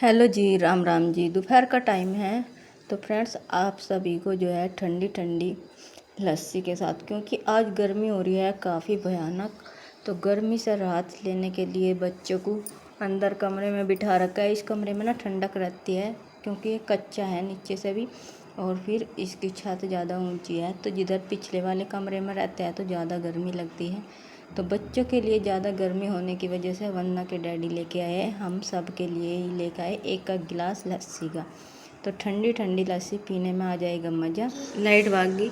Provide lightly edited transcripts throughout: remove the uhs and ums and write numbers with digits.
Hello जी, राम राम जी। दोपहर का time है तो फ्रेंड्स आप सभी को जो है ठंडी ठंडी लस्सी के साथ, क्योंकि आज गर्मी हो रही है काफ़ी भयानक, तो गर्मी से राहत लेने के लिए बच्चों को अंदर कमरे में बिठा रखा है। इस कमरे में ना ठंडक रहती है क्योंकि ये कच्चा है नीचे से भी, और फिर इसकी छत ज़्यादा ऊंची है, तो जिधर पिछले वाले कमरे में रहते हैं तो ज़्यादा गर्मी लगती है। तो बच्चों के लिए ज़्यादा गर्मी होने की वजह से वंदना के डैडी लेके आए, हम सब के लिए ही लेके आए एक गिलास लस्सी का। तो ठंडी ठंडी लस्सी पीने में आ जाएगा मज़ा। लाइट भाग गई,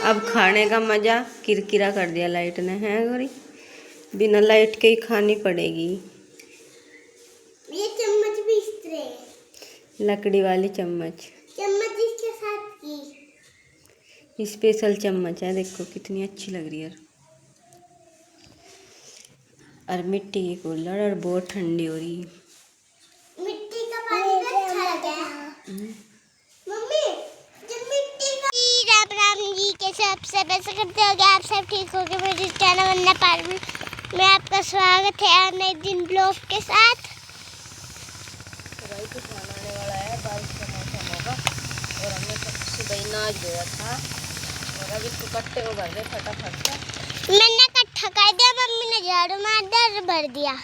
अब खाने का मज़ा किरकिरा कर दिया लाइट ने, है गोरी, बिना लाइट के ही खानी पड़ेगी। ये चम्मच भी इस तरह, लकड़ी वाली चम्मच, चम्मच इसके साथ की स्पेशल चम्मच है, देखो कितनी अच्छी लग रही है। और मिट्टी की कूलर, और बहुत ठंडी हो रही है। मिट्टी का पानी तो अच्छा लगा है मम्मी, जब मिट्टी का। राम राम जी, कैसे आप सब ऐसे करते होगे, आप सब ठीक होगे। मेरे चैनल वंदना पारवी में आपका स्वागत है नए दिन ब्लॉग के साथ। भाई तूफान आने वाला है, बारिश का मौसम होगा, और हमने सुबह ही नाच धोया था, और अब इसको कट्टे को भर दे फटाफट से। मैंने इकट्ठा कर दिया, मम्मी ने झाड़ू मार दिया, भर दिया। हाँ।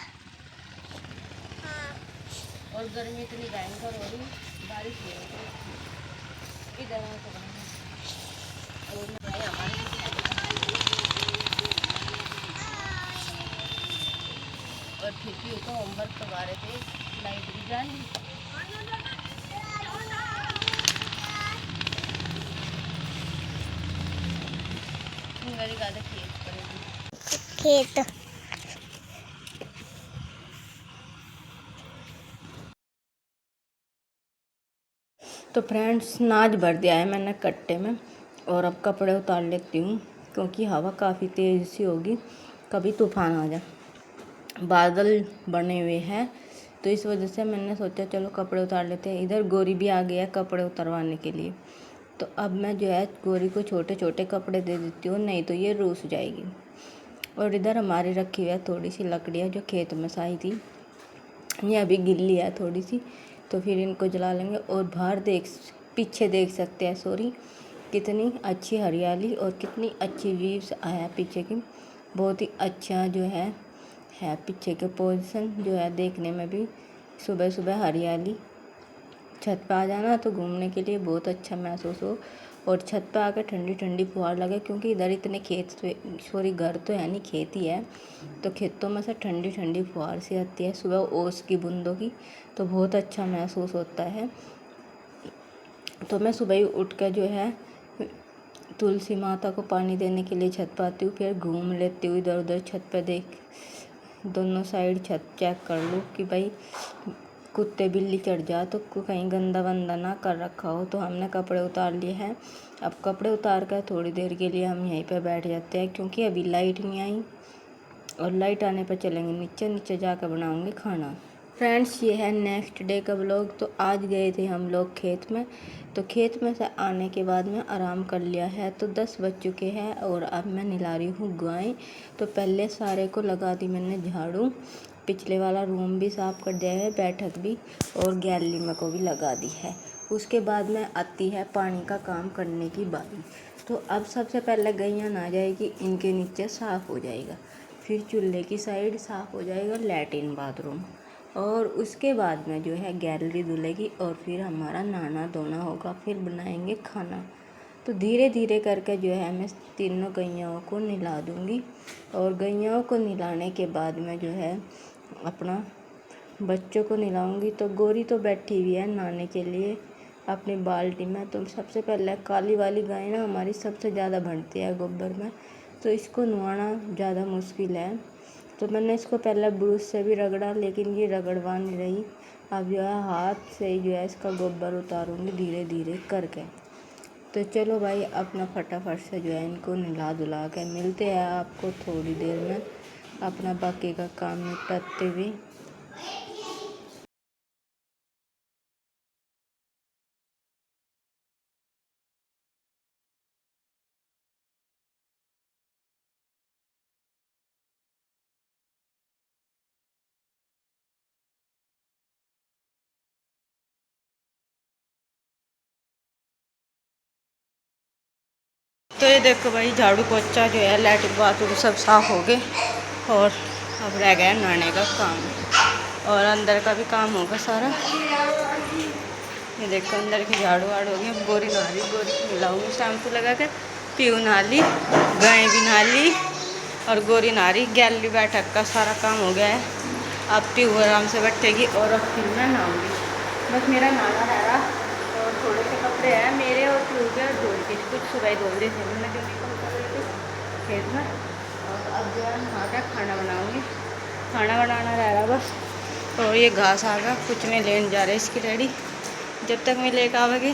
और गर्मी इतनी भयंकर हो रही, बारिश नहीं हो रही इधर और भाई हमारे और खिड़की को होमवर्क करवा रहे थे, लाइट भी जानी। मेरी गाड़ी खेत पड़ेगी, खेत तो फ्रेंड्स नाच भर दिया है मैंने कट्टे में, और अब कपड़े उतार लेती हूँ क्योंकि हवा काफ़ी तेज़ सी होगी, कभी तूफान आ जाए। बादल बने हुए हैं तो इस वजह से मैंने सोचा चलो कपड़े उतार लेते हैं। इधर गोरी भी आ गया है कपड़े उतरवाने के लिए, तो अब मैं जो है गोरी को छोटे छोटे कपड़े दे देती हूँ, नहीं तो ये रूस जाएगी। और इधर हमारी रखी हुई है थोड़ी सी लकड़ियाँ जो खेत में से आई थी, ये अभी गिल्ली है थोड़ी सी, तो फिर इनको जला लेंगे। और बाहर पीछे देख सकते हैं, सॉरी, कितनी अच्छी हरियाली और कितनी अच्छी व्यूज़ आया पीछे की। बहुत ही अच्छा जो है पीछे के पोजीशन जो है देखने में भी। सुबह सुबह हरियाली, छत पे आ जाना तो घूमने के लिए बहुत अच्छा महसूस हो, और छत पे आकर ठंडी ठंडी फुहार लगे, क्योंकि इधर इतने खेत, सॉरी घर तो है नहीं, खेत ही है, तो खेतों में से ठंडी ठंडी फुहार सी आती है सुबह ओस की बूंदों की, तो बहुत अच्छा महसूस होता है। तो मैं सुबह ही उठ कर जो है तुलसी माता को पानी देने के लिए छत पर आती हूँ, फिर घूम लेती हूँ इधर उधर छत पर, देख दोनों साइड छत चेक कर लूँ कि भाई कुत्ते बिल्ली चढ़ जा तो कहीं गंदा वंदा ना कर रखा हो। तो हमने कपड़े उतार लिए हैं, अब कपड़े उतार कर थोड़ी देर के लिए हम यहीं पे बैठ जाते हैं, क्योंकि अभी लाइट नहीं आई, और लाइट आने पर चलेंगे नीचे जाकर बनाऊंगे खाना। फ्रेंड्स ये है नेक्स्ट डे का व्लॉग। तो आज गए थे हम लोग खेत में, तो खेत में से आने के बाद में आराम कर लिया है, तो 10 बज चुके हैं, और अब मैं नहला रही हूँ गाय। तो पहले सारे को लगा दी मैंने झाड़ू, पिछले वाला रूम भी साफ़ कर दिया है, बैठक भी, और गैलरी में को भी लगा दी है। उसके बाद में आती है पानी का काम करने की बारी। तो अब सबसे पहले गैया ना जाएगी, इनके नीचे साफ़ हो जाएगा, फिर चूल्हे की साइड साफ़ हो जाएगा, लैट्रिन बाथरूम, और उसके बाद में जो है गैलरी धुलेगी, और फिर हमारा नहाना धोना होगा, फिर बनाएंगे खाना। तो धीरे धीरे करके जो है मैं तीनों गैयाओं को नहला दूँगी, और गैयाओं को नहलाने के बाद में जो है अपना बच्चों को नहलाऊँगी। तो गोरी तो बैठी हुई है नहाने के लिए अपनी बाल्टी में। तो सबसे पहले काली वाली गाय ना हमारी सबसे ज़्यादा भरती है गोबर में, तो इसको नहलाना ज़्यादा मुश्किल है। तो मैंने इसको पहले ब्रश से भी रगड़ा, लेकिन ये रगड़वा नहीं रही। अब जो है हाथ से ही जो है इसका गोबर उतारूँगी धीरे धीरे करके। तो चलो भाई अपना फटाफट से जो है इनको नहला धुला के मिलते हैं आपको थोड़ी देर में, अपना बाकी का काम निपटाते हुए। तो ये देखो भाई झाड़ू पोछा जो है, लैट्रिन बाथरूम सब साफ़ हो गए और अब रह गया नहाने का काम और अंदर का भी काम होगा सारा। ये देखो अंदर की झाड़ू वाड़ू हो गई। गोरी नहा ली, गोरी को मिलाऊंगी शैम्पू लगा कर। पीऊ नहा ली, गाय भी नहा ली और गोरी नहा रही। गैलरी बैठक का सारा काम हो गया है। अब पीऊ आराम से बैठेगी और अब फिर मैं नहाऊँगी। बस मेरा नहाना रह रहा और थोड़े से कपड़े हैं मेरे और पीऊ के धो के, कुछ सुबह धो रहे थे मैंने क्योंकि कम कर रही थी खेत में। और अब जो है नहा कर खाना बनाऊँगी, खाना बनाना रह रहा बस। और ये घास आ गया, कुछ नहीं लेने जा रहे इसकी डैडी। जब तक मैं लेकर आवेगी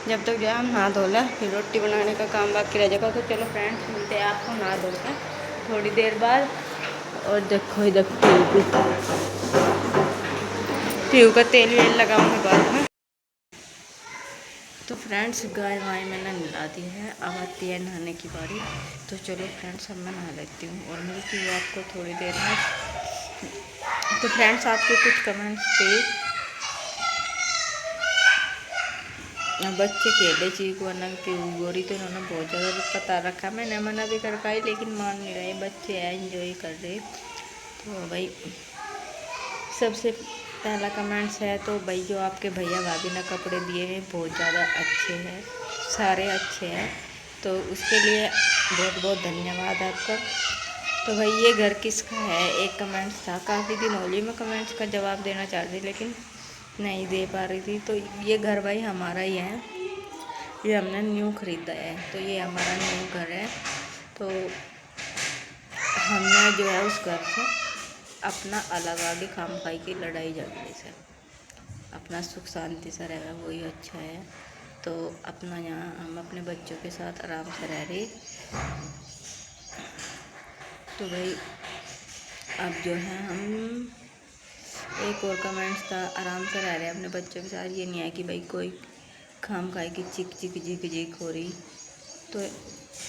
जब तक जो है हम नहा धो लें, फिर रोटी बनाने का काम बाकी रह जाएगा। तो चलो फ्रेंड्स मिलते हैं आपको नहा धो कर थोड़ी देर बाद। और देखो इधर पीऊ का तेल वेल लगाऊंगी बाद में। तो फ्रेंड्स गाय वाय मैंने नहा दी है, अब आती है नहाने की बारी। तो चलो फ्रेंड्स अब मैं नहा लेती हूँ और मिलती हूँ आपको थोड़ी देर में। तो फ्रेंड्स आपके कुछ कमेंट्स थे, बच्चे खेले चीकू वरना पीऊ गोरी, तो इन्होंने बहुत ज़्यादा पता रखा। मैंने मना भी कर पाई लेकिन मान नहीं रहे, बच्चे हैं एंजॉय कर रहे। तो भाई सबसे पहला कमेंट्स है तो भाई जो आपके भैया भाभी ने कपड़े दिए हैं बहुत ज़्यादा अच्छे हैं, सारे अच्छे हैं, तो उसके लिए बहुत बहुत धन्यवाद आपका। तो भाई ये घर किसका है, एक कमेंट्स था। काफ़ी दिन हो गए मैं कमेंट्स का जवाब देना चाह रही लेकिन नहीं दे पा रही थी। तो ये घर भाई हमारा ही है, ये हमने न्यू ख़रीदा है, तो ये हमारा न्यू घर है। तो हमने जो है उस घर से अपना अलग आगे खाम खाई की लड़ाई झगड़े से अपना सुख शांति से रह रहा, वही अच्छा है। तो अपना यहाँ हम अपने बच्चों के साथ आराम से रह रहे। तो भाई अब जो है हम एक और कमेंट्स था, आराम से रह रहे अपने बच्चों के साथ। ये नहीं है कि भाई कोई खाम खाए की चिक चिक जिक जिक हो रही। तो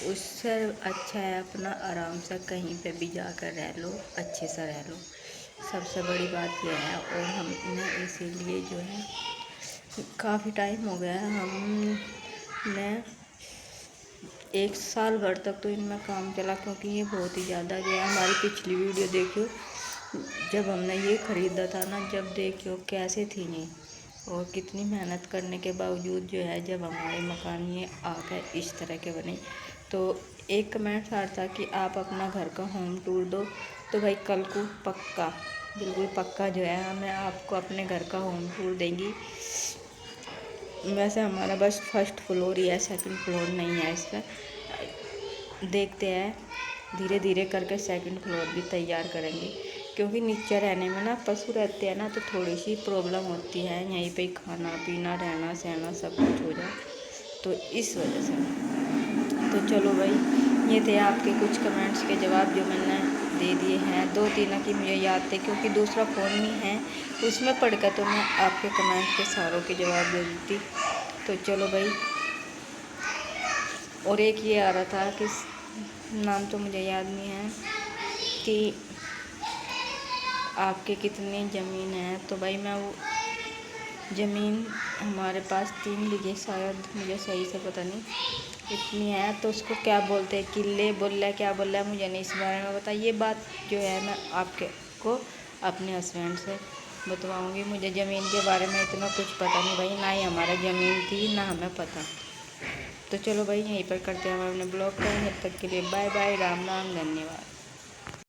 उससे अच्छा है अपना आराम से कहीं पे भी जाकर रह लो, अच्छे से रह लो, सबसे बड़ी बात यह है। और हमने इसीलिए जो है काफ़ी टाइम हो गया है, हमने 1 साल भर तक तो इनमें काम चला क्योंकि ये बहुत ही ज़्यादा जो है। हमारी पिछली वीडियो देखियो जब हमने ये ख़रीदा था ना, जब देखियो कैसे थी नहीं, और कितनी मेहनत करने के बावजूद जो है जब हमारे मकान ये आकर इस तरह के बने। तो एक कमेंट आ था कि आप अपना घर का होम टूर दो। तो भाई कल को पक्का, बिल्कुल पक्का जो है मैं आपको अपने घर का होम टूर देंगी। वैसे हमारा बस फर्स्ट फ्लोर ही है, सेकंड फ्लोर नहीं है। इस पर देखते हैं धीरे धीरे करके सेकंड फ्लोर भी तैयार करेंगे क्योंकि नीचे रहने में ना पशु रहते हैं ना, तो थोड़ी सी प्रॉब्लम होती है। यहीं पे खाना पीना रहना सहना सब कुछ हो जाए, तो इस वजह से। तो चलो भाई ये थे आपके कुछ कमेंट्स के जवाब जो मैंने दे दिए हैं। 2-3 की मुझे याद थे क्योंकि दूसरा फ़ोन नहीं है, उसमें पढ़कर तो मैं आपके कमेंट के सारों के जवाब दे देती। तो चलो भाई, और एक ये आ रहा था कि नाम तो मुझे याद नहीं है कि आपके कितनी ज़मीन है। तो भाई मैं वो ज़मीन हमारे पास 3 बीघे, शायद मुझे सही से पता नहीं इतनी है। तो उसको क्या बोलते हैं, किले बोल रहा है क्या बोल रहा है मुझे नहीं इस बारे में पता। ये बात जो है मैं आपके को अपने हस्बैंड से बतवाऊँगी। मुझे ज़मीन के बारे में इतना कुछ पता नहीं भाई, ना ही हमारा ज़मीन थी ना हमें पता। तो चलो भाई यहीं पर करते हैं हम अपने ब्लॉग का। तब तक के लिए बाय बाय, राम राम, धन्यवाद।